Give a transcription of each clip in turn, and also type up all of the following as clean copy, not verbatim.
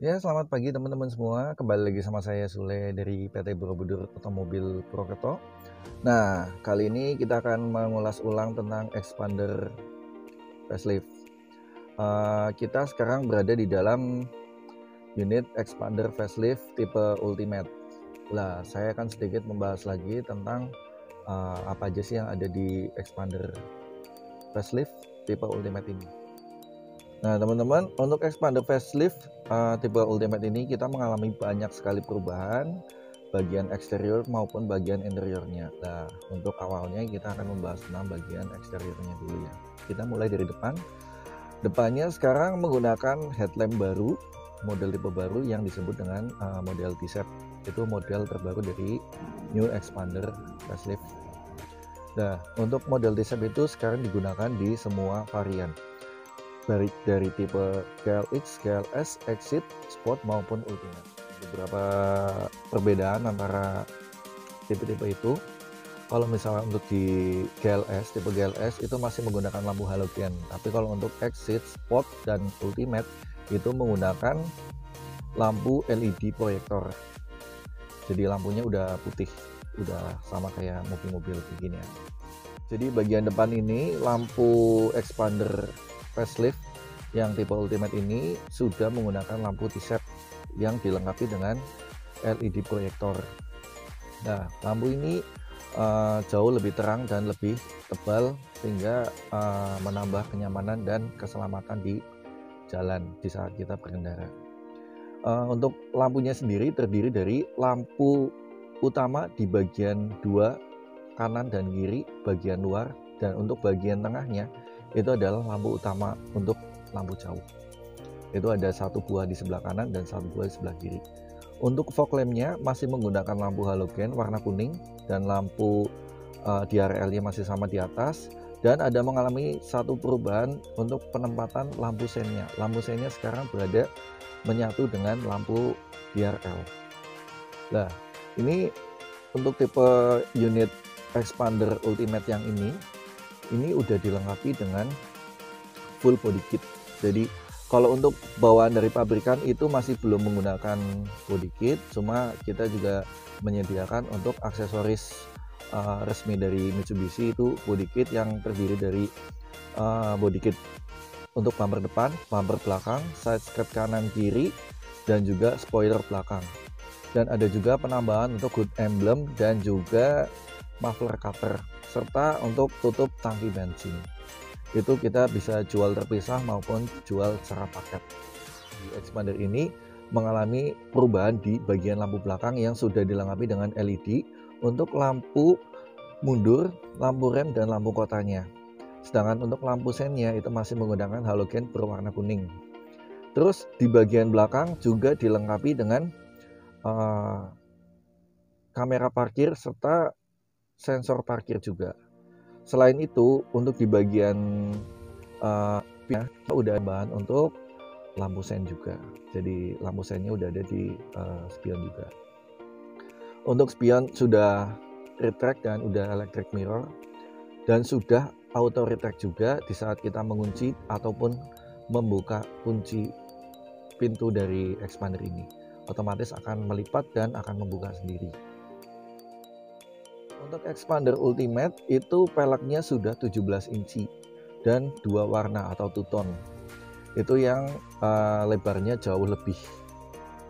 Ya, selamat pagi teman-teman semua. Kembali lagi sama saya Sule dari PT Borobudur Otomobil Purwokerto. Nah, kali ini kita akan mengulas ulang tentang expander facelift. Kita sekarang berada di dalam unit expander facelift tipe Ultimate. Nah, saya akan sedikit membahas lagi tentang apa aja sih yang ada di expander facelift tipe Ultimate ini. Nah, teman-teman, untuk expander facelift tipe Ultimate ini kita mengalami banyak sekali perubahan bagian eksterior maupun bagian interiornya. Nah, untuk awalnya kita akan membahas tentang bagian eksteriornya dulu ya. Kita mulai dari depan. Depannya sekarang menggunakan headlamp baru, model tipe baru yang disebut dengan model T-Shape. Itu model terbaru dari New Expander Facelift. Nah, untuk model T-Shape itu sekarang digunakan di semua varian, baik dari tipe GLX, GLS, Exit, Sport maupun Ultimate. Beberapa perbedaan antara tipe-tipe itu. Kalau misalnya untuk di GLS, tipe GLS itu masih menggunakan lampu halogen. Tapi kalau untuk Exit, Sport, dan Ultimate itu menggunakan lampu LED proyektor. Jadi lampunya udah putih, udah sama kayak mobil-mobil begini ya. Jadi bagian depan ini lampu expander facelift yang tipe Ultimate ini sudah menggunakan lampu T-Shape yang dilengkapi dengan LED proyektor. Nah, lampu ini jauh lebih terang dan lebih tebal sehingga menambah kenyamanan dan keselamatan di jalan di saat kita berkendara. Untuk lampunya sendiri terdiri dari lampu utama di bagian 2 kanan dan kiri bagian luar, dan untuk bagian tengahnya itu adalah lampu utama untuk lampu jauh. Itu ada satu buah di sebelah kanan dan satu buah di sebelah kiri. Untuk fog lampnya masih menggunakan lampu halogen warna kuning dan lampu DRL-nya masih sama di atas, dan ada mengalami satu perubahan untuk penempatan lampu sennya. Lampu sennya sekarang berada menyatu dengan lampu DRL. Nah, ini untuk tipe unit expander Ultimate yang ini udah dilengkapi dengan full body kit. Jadi kalau untuk bawaan dari pabrikan itu masih belum menggunakan body kit, cuma kita juga menyediakan untuk aksesoris resmi dari Mitsubishi itu body kit yang terdiri dari body kit untuk bumper depan, bumper belakang, side skirt kanan kiri, dan juga spoiler belakang. Dan ada juga penambahan untuk hood emblem dan juga muffler cover, serta untuk tutup tangki bensin. Itu kita bisa jual terpisah maupun jual secara paket. Di expander ini mengalami perubahan di bagian lampu belakang yang sudah dilengkapi dengan LED untuk lampu mundur, lampu rem, dan lampu kotanya. Sedangkan untuk lampu sennya itu masih menggunakan halogen berwarna kuning. Terus di bagian belakang juga dilengkapi dengan kamera parkir serta sensor parkir juga. Selain itu, untuk di bagian udah bahan untuk lampu sen juga. Jadi lampu sennya udah ada di spion juga. Untuk spion sudah retract dan udah electric mirror, dan sudah auto retract juga di saat kita mengunci ataupun membuka kunci pintu dari expander ini. Otomatis akan melipat dan akan membuka sendiri. Untuk expander Ultimate itu peleknya sudah 17 inci dan 2 warna atau two tone. Itu yang lebarnya jauh lebih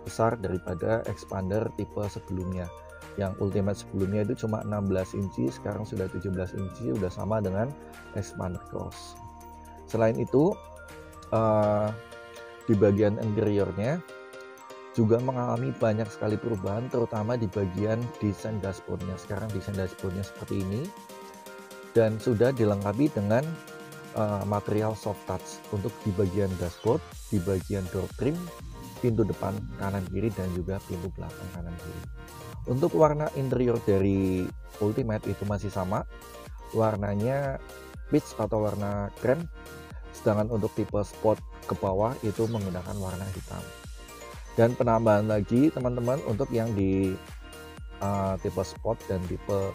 besar daripada expander tipe sebelumnya. Yang Ultimate sebelumnya itu cuma 16 inci, sekarang sudah 17 inci, udah sama dengan expander Cross. Selain itu di bagian interiornya juga mengalami banyak sekali perubahan, terutama di bagian desain dashboardnya. Sekarang desain dashboardnya seperti ini dan sudah dilengkapi dengan material soft touch untuk di bagian dashboard, di bagian door trim, pintu depan kanan kiri, dan juga pintu belakang kanan kiri. Untuk warna interior dari Ultimate itu masih sama, warnanya peach atau warna krem, sedangkan untuk tipe sport ke bawah itu menggunakan warna hitam. Dan penambahan lagi teman-teman untuk yang di tipe sport dan tipe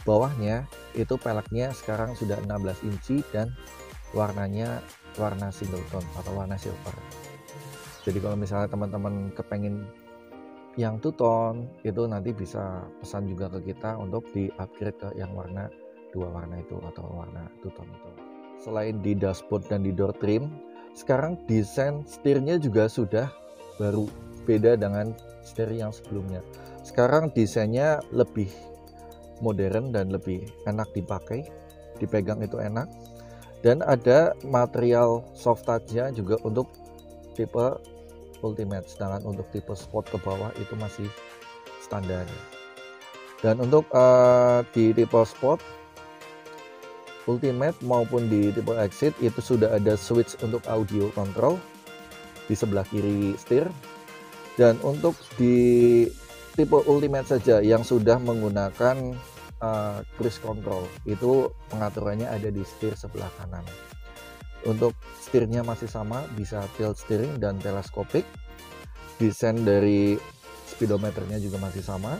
bawahnya itu peleknya sekarang sudah 16 inci dan warnanya warna single tone atau warna silver. Jadi kalau misalnya teman-teman kepengen yang two tone itu nanti bisa pesan juga ke kita untuk di upgrade ke yang warna dua warna itu atau warna two tone itu. Selain di dashboard dan di door trim, sekarang desain setirnya juga sudah baru, beda dengan setir yang sebelumnya. Sekarang desainnya lebih modern dan lebih enak dipakai, dipegang itu enak, dan ada material soft touch-nya juga untuk tipe Ultimate, sedangkan untuk tipe sport ke bawah itu masih standar. Dan untuk di tipe sport Ultimate maupun di tipe Exit itu sudah ada switch untuk audio control di sebelah kiri setir. Dan untuk di tipe Ultimate saja yang sudah menggunakan cruise control itu pengaturannya ada di setir sebelah kanan. Untuk setirnya masih sama, bisa tilt steering dan teleskopik. Desain dari speedometernya juga masih sama.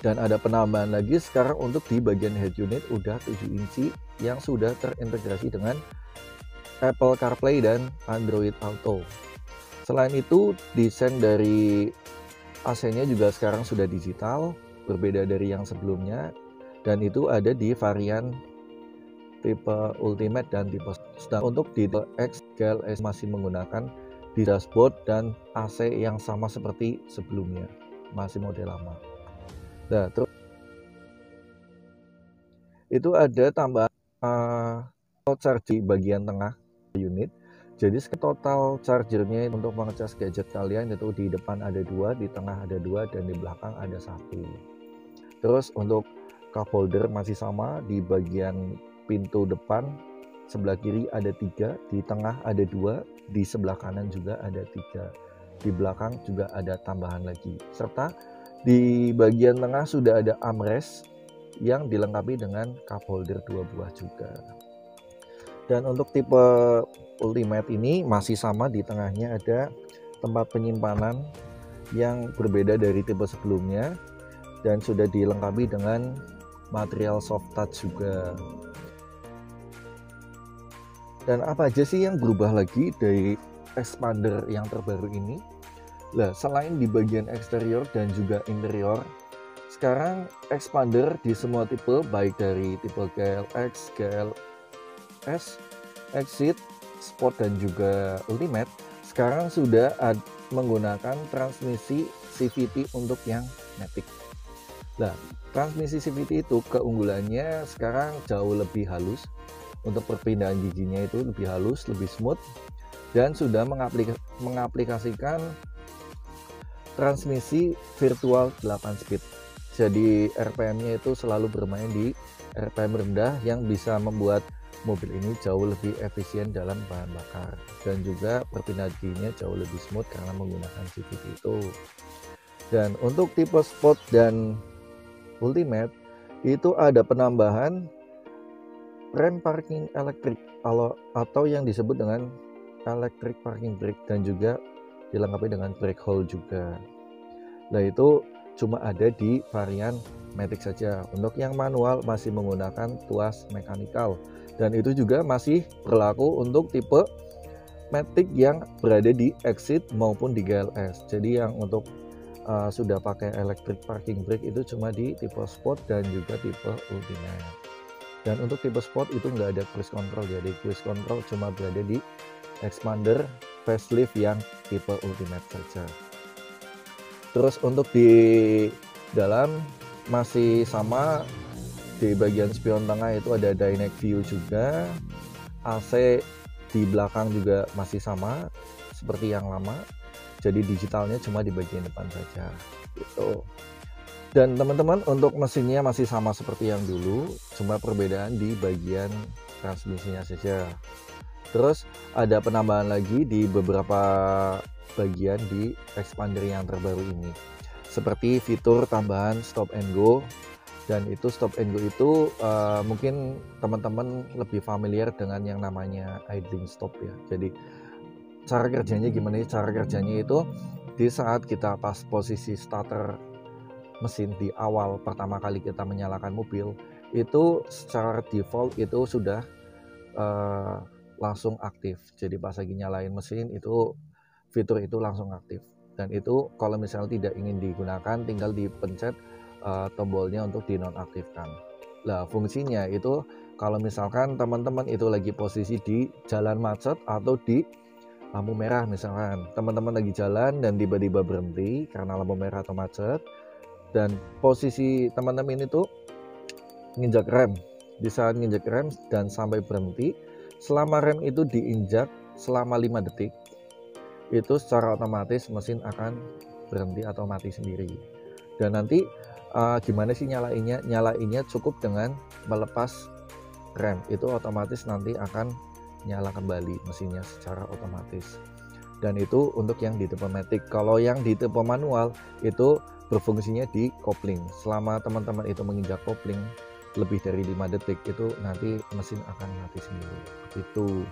Dan ada penambahan lagi sekarang untuk di bagian head unit udah 7 inci yang sudah terintegrasi dengan Apple CarPlay dan Android Auto. Selain itu, desain dari AC-nya juga sekarang sudah digital, berbeda dari yang sebelumnya, dan itu ada di varian tipe Ultimate dan tipe sedang. Untuk di tipe X, GLS masih menggunakan di dashboard dan AC yang sama seperti sebelumnya, masih model lama. Nah, terus itu ada tambahan charger di bagian tengah unit. Jadi total chargernya untuk mengecas gadget kalian itu di depan ada 2, di tengah ada 2, dan di belakang ada 1. Terus untuk cup holder masih sama, di bagian pintu depan sebelah kiri ada 3, di tengah ada 2, di sebelah kanan juga ada 3, di belakang juga ada tambahan lagi, serta di bagian tengah sudah ada armrest yang dilengkapi dengan cup holder 2 buah juga. Dan untuk tipe Ultimate ini masih sama, di tengahnya ada tempat penyimpanan yang berbeda dari tipe sebelumnya dan sudah dilengkapi dengan material soft touch juga. Dan apa aja sih yang berubah lagi dari expander yang terbaru ini? Nah, selain di bagian eksterior dan juga interior, sekarang expander di semua tipe, baik dari tipe GLX, GLS, Exit, Sport dan juga Ultimate, sekarang sudah menggunakan transmisi CVT untuk yang Matic. Nah, transmisi CVT itu keunggulannya sekarang jauh lebih halus. Untuk perpindahan giginya itu lebih halus, lebih smooth, dan sudah mengaplikasikan transmisi virtual 8 speed. Jadi RPM-nya itu selalu bermain di RPM rendah yang bisa membuat mobil ini jauh lebih efisien dalam bahan bakar, dan juga perpindahan giginya jauh lebih smooth karena menggunakan CVT itu. Dan untuk tipe Sport dan Ultimate itu ada penambahan rem parking elektrik atau yang disebut dengan electric parking brake, dan juga dilengkapi dengan brake hold juga. Nah, itu cuma ada di varian Matic saja. Untuk yang manual masih menggunakan tuas mekanikal, dan itu juga masih berlaku untuk tipe Matic yang berada di Exit maupun di GLS. Jadi yang untuk sudah pakai electric parking brake itu cuma di tipe Sport dan juga tipe Ultimate. Dan untuk tipe Sport itu nggak ada cruise control, jadi cruise control cuma berada di expander facelift yang tipe Ultimate saja. Terus untuk di dalam masih sama, di bagian spion tengah itu ada dynamic view juga, AC di belakang juga masih sama seperti yang lama, jadi digitalnya cuma di bagian depan saja gitu. Dan teman-teman, untuk mesinnya masih sama seperti yang dulu, cuma perbedaan di bagian transmisinya saja. Terus ada penambahan lagi di beberapa bagian di expander yang terbaru ini, seperti fitur tambahan stop and go. Dan itu stop and go itu mungkin teman-teman lebih familiar dengan yang namanya idling stop ya. Jadi cara kerjanya gimana? Cara kerjanya itu di saat kita pas posisi starter mesin di awal pertama kali kita menyalakan mobil, itu secara default itu sudah langsung aktif. Jadi pas lagi nyalain mesin itu fitur itu langsung aktif. Dan itu kalau misalnya tidak ingin digunakan, tinggal dipencet tombolnya untuk dinonaktifkan. Nah, fungsinya itu kalau misalkan teman-teman itu lagi posisi di jalan macet atau di lampu merah, misalkan teman-teman lagi jalan dan tiba-tiba berhenti karena lampu merah atau macet, dan posisi teman-teman itu nginjak rem. Di saat nginjak rem dan sampai berhenti, selama rem itu diinjak selama 5 detik, itu secara otomatis mesin akan berhenti atau mati sendiri. Dan nanti gimana sih nyalainnya? Nyalainnya cukup dengan melepas rem, itu otomatis nanti akan nyala kembali mesinnya secara otomatis. Dan itu untuk yang di tipe matic. Kalau yang di tipe manual itu berfungsinya di kopling. Selama teman-teman itu menginjak kopling lebih dari 5 detik, itu nanti mesin akan mati sendiri. Begitu.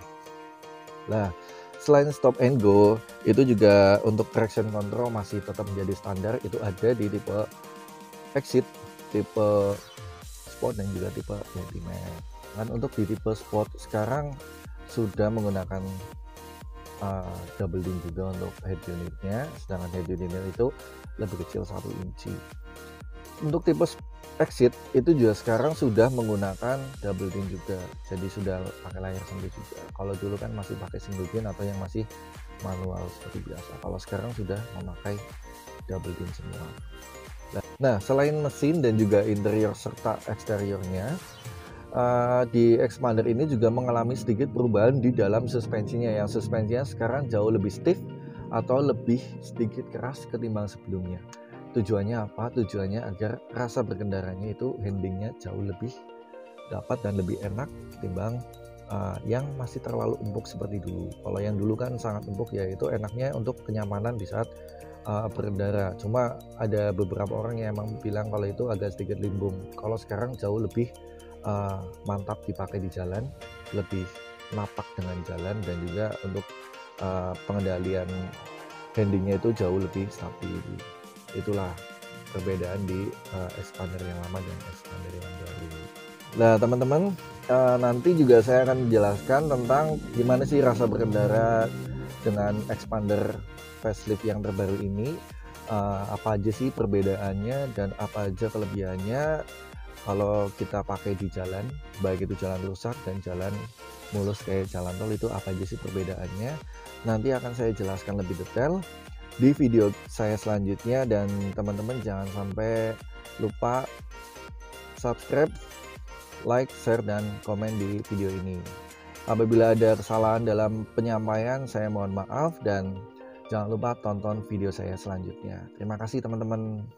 Nah, selain stop and go, itu juga untuk traction control masih tetap menjadi standar. Itu ada di tipe exit, tipe sport, dan juga tipe ultimate. Dan untuk di tipe sport sekarang sudah menggunakan double din juga untuk head unitnya, sedangkan head unitnya itu lebih kecil 1 inci. Untuk tipe exit itu juga sekarang sudah menggunakan double din juga, jadi sudah pakai layar sempit juga. Kalau dulu kan masih pakai single din atau yang masih manual seperti biasa, kalau sekarang sudah memakai double din semua. Nah, selain mesin dan juga interior serta eksteriornya, di Expander ini juga mengalami sedikit perubahan di dalam suspensinya. Yang suspensinya sekarang jauh lebih stiff atau lebih sedikit keras ketimbang sebelumnya. Tujuannya apa? Tujuannya agar rasa berkendaranya itu handlingnya jauh lebih dapat dan lebih enak ketimbang yang masih terlalu empuk seperti dulu. Kalau yang dulu kan sangat empuk, ya itu enaknya untuk kenyamanan di saat berkendara. Cuma ada beberapa orang yang emang bilang kalau itu agak sedikit limbung. Kalau sekarang jauh lebih mantap dipakai di jalan, lebih napak dengan jalan, dan juga untuk pengendalian handlingnya itu jauh lebih stabil. Itulah perbedaan di Expander yang lama dan Expander yang baru. Nah teman-teman, nanti juga saya akan menjelaskan tentang gimana sih rasa berkendara dengan Expander facelift yang terbaru ini, apa aja sih perbedaannya dan apa aja kelebihannya kalau kita pakai di jalan, baik itu jalan rusak dan jalan mulus kayak jalan tol, itu apa aja sih perbedaannya. Nanti akan saya jelaskan lebih detail di video saya selanjutnya, dan teman-teman jangan sampai lupa subscribe, like, share, dan komen di video ini. Apabila ada kesalahan dalam penyampaian, saya mohon maaf, dan jangan lupa tonton video saya selanjutnya. Terima kasih teman-teman.